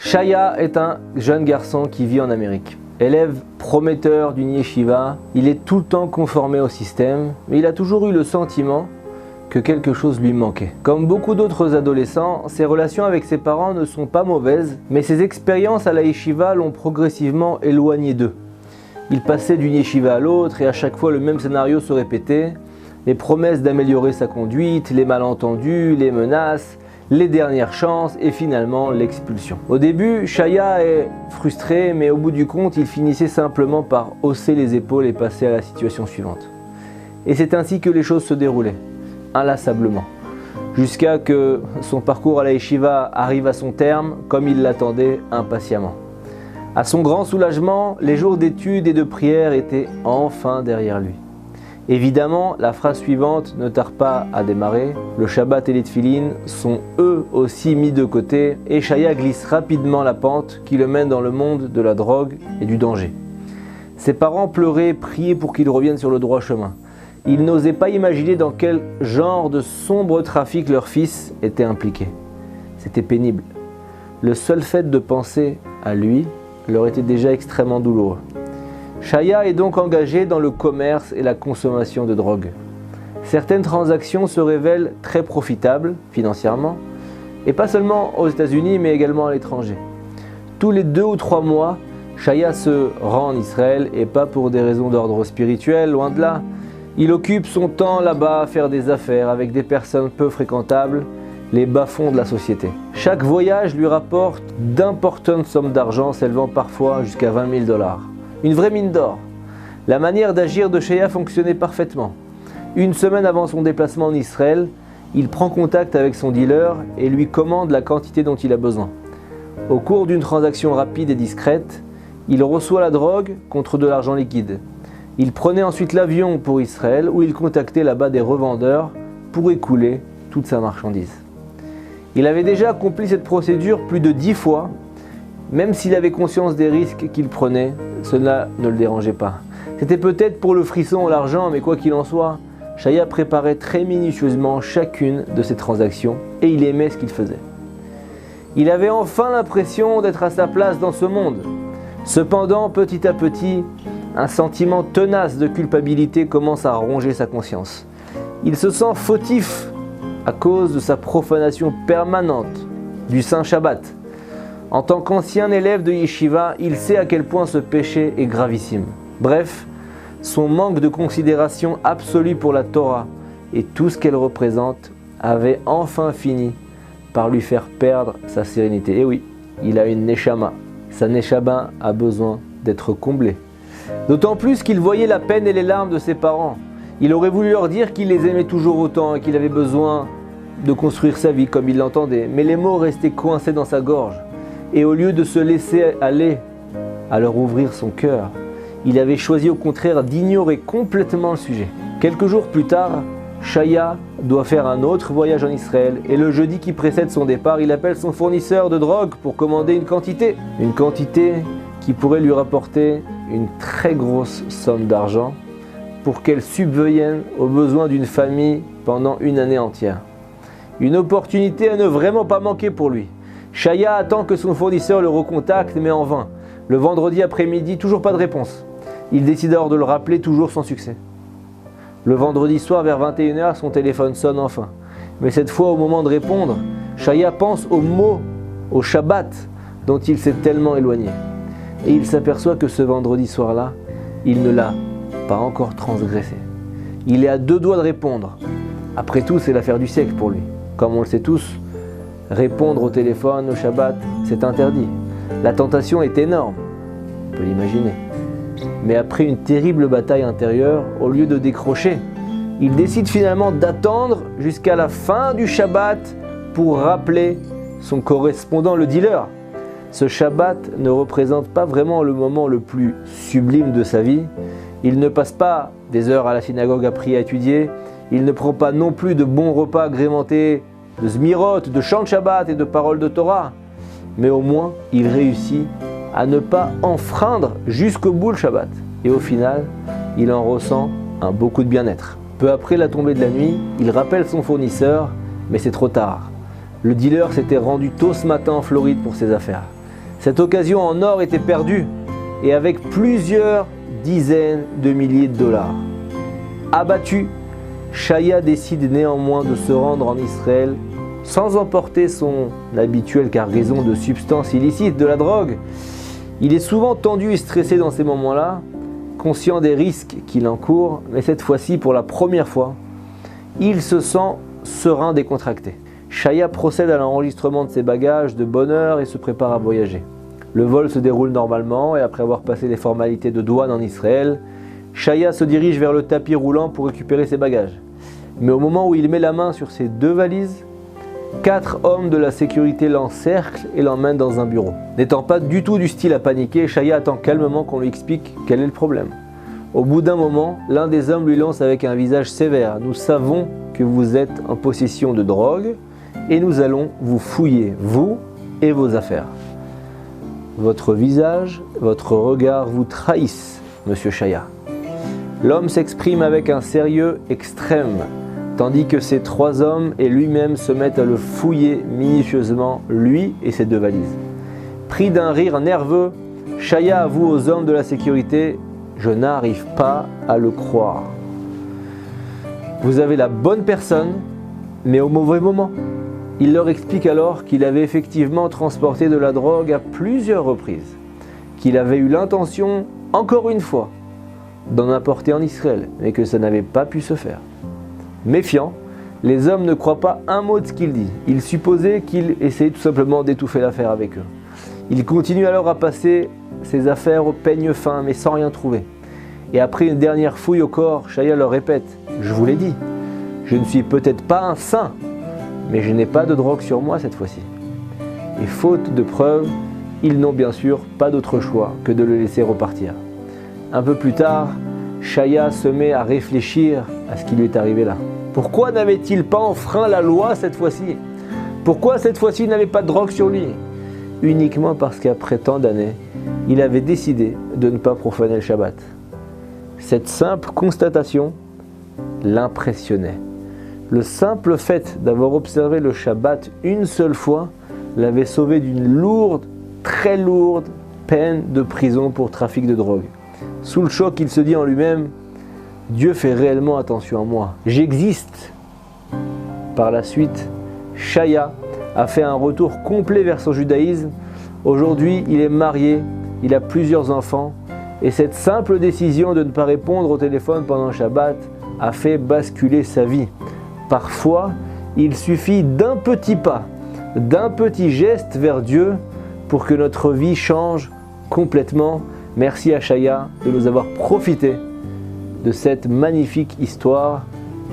Shaya est un jeune garçon qui vit en Amérique. Élève prometteur d'une yeshiva, il est tout le temps conformé au système, mais il a toujours eu le sentiment que quelque chose lui manquait. Comme beaucoup d'autres adolescents, ses relations avec ses parents ne sont pas mauvaises, mais ses expériences à la yeshiva l'ont progressivement éloigné d'eux. Il passait d'une yeshiva à l'autre et à chaque fois le même scénario se répétait. Les promesses d'améliorer sa conduite, les malentendus, les menaces, les dernières chances et finalement l'expulsion. Au début, Shaya est frustré, mais au bout du compte, il finissait simplement par hausser les épaules et passer à la situation suivante. Et c'est ainsi que les choses se déroulaient, inlassablement, jusqu'à que son parcours à la yeshiva arrive à son terme, comme il l'attendait impatiemment. À son grand soulagement, les jours d'études et de prière étaient enfin derrière lui. Évidemment, la phrase suivante ne tarde pas à démarrer. Le Shabbat et les tefilines sont eux aussi mis de côté et Shaya glisse rapidement la pente qui le mène dans le monde de la drogue et du danger. Ses parents pleuraient, priaient pour qu'il revienne sur le droit chemin. Ils n'osaient pas imaginer dans quel genre de sombre trafic leur fils était impliqué. C'était pénible. Le seul fait de penser à lui leur était déjà extrêmement douloureux. Shaya est donc engagé dans le commerce et la consommation de drogue. Certaines transactions se révèlent très profitables financièrement, et pas seulement aux États-Unis mais également à l'étranger. Tous les 2 ou 3 mois, Shaya se rend en Israël et pas pour des raisons d'ordre spirituel, loin de là. Il occupe son temps là-bas à faire des affaires avec des personnes peu fréquentables, les bas-fonds de la société. Chaque voyage lui rapporte d'importantes sommes d'argent s'élevant parfois jusqu'à $20 000. Une vraie mine d'or. La manière d'agir de Shaya fonctionnait parfaitement. Une semaine avant son déplacement en Israël, il prend contact avec son dealer et lui commande la quantité dont il a besoin. Au cours d'une transaction rapide et discrète, il reçoit la drogue contre de l'argent liquide. Il prenait ensuite l'avion pour Israël où il contactait là-bas des revendeurs pour écouler toute sa marchandise. Il avait déjà accompli cette procédure plus de 10 fois. Même s'il avait conscience des risques qu'il prenait, cela ne le dérangeait pas. C'était peut-être pour le frisson ou l'argent, mais quoi qu'il en soit, Shaya préparait très minutieusement chacune de ses transactions et il aimait ce qu'il faisait. Il avait enfin l'impression d'être à sa place dans ce monde. Cependant, petit à petit, un sentiment tenace de culpabilité commence à ronger sa conscience. Il se sent fautif à cause de sa profanation permanente du Saint Shabbat. En tant qu'ancien élève de yeshiva, il sait à quel point ce péché est gravissime. Bref, son manque de considération absolue pour la Torah et tout ce qu'elle représente avait enfin fini par lui faire perdre sa sérénité. Et oui, il a une neshama. Sa neshama a besoin d'être comblée. D'autant plus qu'il voyait la peine et les larmes de ses parents. Il aurait voulu leur dire qu'il les aimait toujours autant et qu'il avait besoin de construire sa vie comme il l'entendait. Mais les mots restaient coincés dans sa gorge. Et au lieu de se laisser aller à leur ouvrir son cœur, il avait choisi au contraire d'ignorer complètement le sujet. Quelques jours plus tard, Shaya doit faire un autre voyage en Israël et le jeudi qui précède son départ, il appelle son fournisseur de drogue pour commander une quantité qui pourrait lui rapporter une très grosse somme d'argent pour qu'elle subvienne aux besoins d'une famille pendant une année entière. Une opportunité à ne vraiment pas manquer pour lui. Shaya attend que son fournisseur le recontacte, mais en vain. Le vendredi après-midi, toujours pas de réponse. Il décide alors de le rappeler, toujours sans succès. Le vendredi soir, vers 21h, son téléphone sonne enfin. Mais cette fois, au moment de répondre, Shaya pense aux mots, au Shabbat, dont il s'est tellement éloigné. Et il s'aperçoit que ce vendredi soir-là, il ne l'a pas encore transgressé. Il est à 2 doigts de répondre. Après tout, c'est l'affaire du siècle pour lui. Comme on le sait tous, répondre au téléphone, au Shabbat, c'est interdit. La tentation est énorme, on peut l'imaginer. Mais après une terrible bataille intérieure, au lieu de décrocher, il décide finalement d'attendre jusqu'à la fin du Shabbat pour rappeler son correspondant, le dealer. Ce Shabbat ne représente pas vraiment le moment le plus sublime de sa vie. Il ne passe pas des heures à la synagogue à prier, à étudier. Il ne prend pas non plus de bons repas agrémentés de zmirot, de chants de Shabbat et de paroles de Torah. Mais au moins, il réussit à ne pas enfreindre jusqu'au bout le Shabbat. Et au final, il en ressent un beau coup de bien-être. Peu après la tombée de la nuit, il rappelle son fournisseur, mais c'est trop tard. Le dealer s'était rendu tôt ce matin en Floride pour ses affaires. Cette occasion en or était perdue et avec plusieurs dizaines de milliers de dollars. Abattu, Shaya décide néanmoins de se rendre en Israël sans emporter son habituelle cargaison de substances illicites, de la drogue. Il est souvent tendu et stressé dans ces moments-là, conscient des risques qu'il encourt, mais cette fois-ci, pour la première fois, il se sent serein, décontracté. Shaya procède à l'enregistrement de ses bagages de bonne heure et se prépare à voyager. Le vol se déroule normalement et après avoir passé les formalités de douane en Israël, Shaya se dirige vers le tapis roulant pour récupérer ses bagages. Mais au moment où il met la main sur ses 2 valises, 4 hommes de la sécurité l'encerclent et l'emmènent dans un bureau. N'étant pas du tout du style à paniquer, Shaya attend calmement qu'on lui explique quel est le problème. Au bout d'un moment, l'un des hommes lui lance avec un visage sévère « Nous savons que vous êtes en possession de drogue et nous allons vous fouiller, vous et vos affaires. Votre visage, votre regard vous trahissent, monsieur Shaya. » L'homme s'exprime avec un sérieux extrême, tandis que ces 3 hommes et lui-même se mettent à le fouiller minutieusement, lui et ses 2 valises. Pris d'un rire nerveux, Shaya avoue aux hommes de la sécurité « Je n'arrive pas à le croire. Vous avez la bonne personne, mais au mauvais moment. » Il leur explique alors qu'il avait effectivement transporté de la drogue à plusieurs reprises, qu'il avait eu l'intention, encore une fois, d'en apporter en Israël, mais que ça n'avait pas pu se faire. Méfiants, les hommes ne croient pas un mot de ce qu'il dit. Ils supposaient qu'il essayait tout simplement d'étouffer l'affaire avec eux. Il continue alors à passer ses affaires au peigne fin, mais sans rien trouver. Et après une dernière fouille au corps, Shaya leur répète « Je vous l'ai dit, je ne suis peut-être pas un saint, mais je n'ai pas de drogue sur moi cette fois-ci. » Et faute de preuves, ils n'ont bien sûr pas d'autre choix que de le laisser repartir. Un peu plus tard, Shaya se met à réfléchir à ce qui lui est arrivé là. Pourquoi n'avait-il pas enfreint la loi cette fois-ci? Pourquoi cette fois-ci il n'avait pas de drogue sur lui? Uniquement parce qu'après tant d'années, il avait décidé de ne pas profaner le Shabbat. Cette simple constatation l'impressionnait. Le simple fait d'avoir observé le Shabbat une seule fois l'avait sauvé d'une lourde, très lourde peine de prison pour trafic de drogue. Sous le choc, il se dit en lui-même « Dieu fait réellement attention à moi. J'existe !» Par la suite, Shaya a fait un retour complet vers son judaïsme. Aujourd'hui, il est marié, il a plusieurs enfants et cette simple décision de ne pas répondre au téléphone pendant Shabbat a fait basculer sa vie. Parfois, il suffit d'un petit pas, d'un petit geste vers Dieu pour que notre vie change complètement. Merci à Shaya de nous avoir profité de cette magnifique histoire.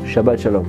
Shabbat Shalom.